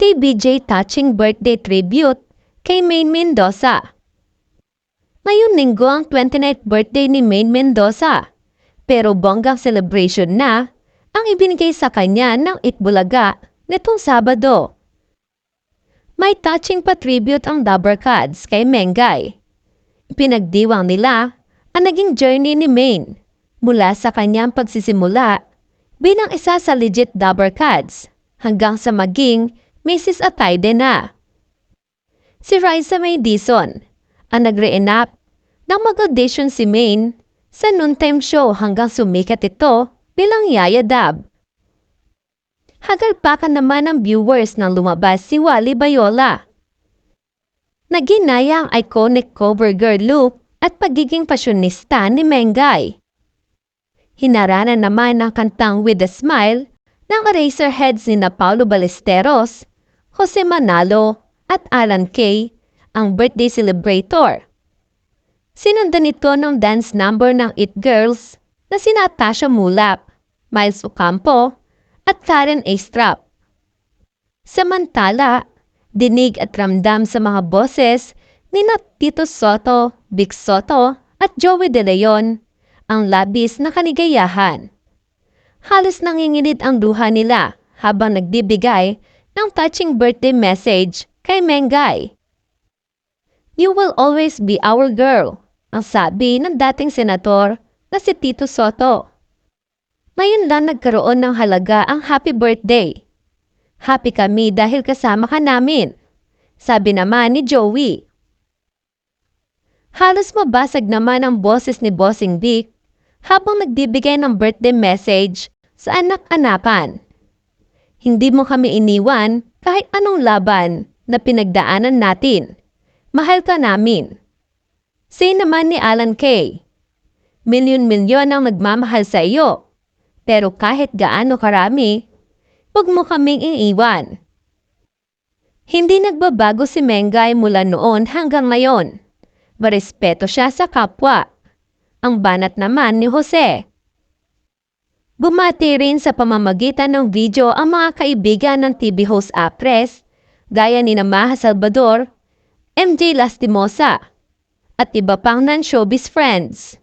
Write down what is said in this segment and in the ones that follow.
kay BJ touching birthday tribute kay Maine Mendoza. Ngayong linggo ang 29th birthday ni Maine Mendoza, pero bonggang celebration na ang ibinigay sa kanya ng Itbulaga nitong Sabado. May touching pa tribute ang Dabbercats kay Mengay. Pinagdiwang nila ang naging journey ni Maine mula sa kanyang pagsisimula bilang isa sa legit Dabbercats hanggang sa maging Mrs. Atayde na. Si Raisa May Dizon ang nag-reenact ng mag-audition si Maine sa noontime show hanggang sumikat ito bilang Yaya Dab. Hagalpakan naman ng viewers nang lumabas si Wally Bayola. Naginaya ang iconic cover girl look at pagiging pasyonista ni Mengay. Hinaranan naman ng kantang With a Smile ng Eraserheads ni Paulo Ballesteros, Jose Manalo at Alan Kay, ang birthday celebrator. Sinundan ito ng dance number ng It Girls na sina Tasha Mulap, Miles Ocampo at Karen Astrap. Samantala, dinig at ramdam sa mga boses ni Tito Soto, Vic Soto at Joey De Leon ang labis na kaligayahan. Halos nanginginig ang luha nila habang nagbibigay ng touching birthday message kay Mengay. You will always be our girl, ang sabi ng dating senator na si Tito Soto. Ngayon lang nagkaroon ng halaga ang happy birthday. Happy kami dahil kasama ka namin, sabi naman ni Joey. Halos mabasag naman ang boses ni Bossing Vic habang nagbibigay ng birthday message sa anak-anakan. Hindi mo kami iniwan kahit anong laban na pinagdaanan natin. Mahal ka namin. Say naman ni Alan Kay, milyon-milyon ang nagmamahal sa iyo, pero kahit gaano karami, huwag mo kaming iiwan. Hindi nagbabago si Mengay mula noon hanggang ngayon. Marespeto siya sa kapwa. Ang banat naman ni Jose. Bumati rin sa pamamagitan ng video ang mga kaibigan ng TV host actress gaya ni Maha Salvador, MJ Lastimosa at iba pang non-showbiz friends.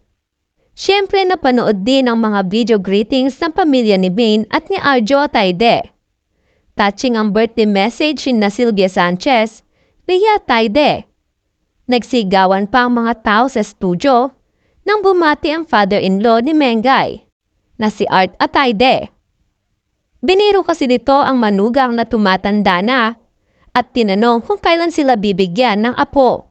Siyempre napanood din ang mga video greetings ng pamilya ni Maine at ni Arjo Atayde. Touching ang birthday message ni Sylvia Sanchez, Ria Atayde. Nagsigawan pa ang mga tao sa studio nang bumati ang father-in-law ni Mengay na si Art Atayde. Biniro kasi nito ang manugang na tumatanda na at tinanong kung kailan sila bibigyan ng apo.